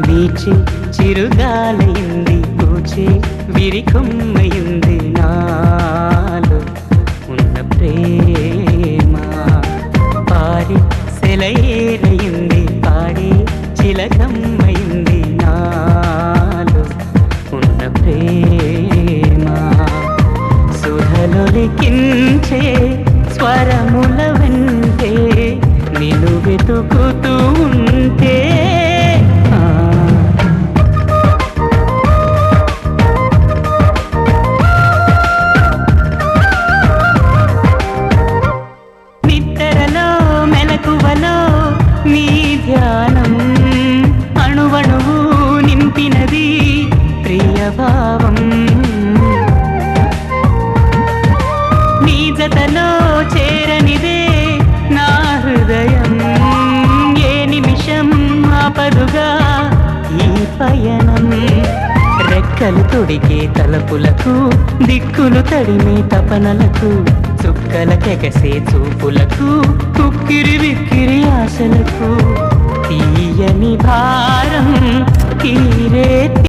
వీచి చిరుగాలయింది పూచి విరికొమ్మయింది నాలో ఉన్న ప్రేమ పారి సెలయేరయింది పాడి చిలకమ్మయింది నాలో ఉన్న ప్రేమ సుధలొలికించే స్వరముల వెంటే నిన్ను వెతుకుతూ ఉంటే నీ ధ్యానం అణువణువు నింపినది ప్రియభావం నీ జతలో చేరనిదే నా హృదయం ఏ నిమిషం ఆపదుగా ఈ పయనం రెక్కలు తొడిగే తలపులకు దిక్కులు తడిమే తపనలకు చుక్కలకెగసే చూపులకు కుక్కిరి విక్కిరి ఆశలకు తీయని భారం తీరే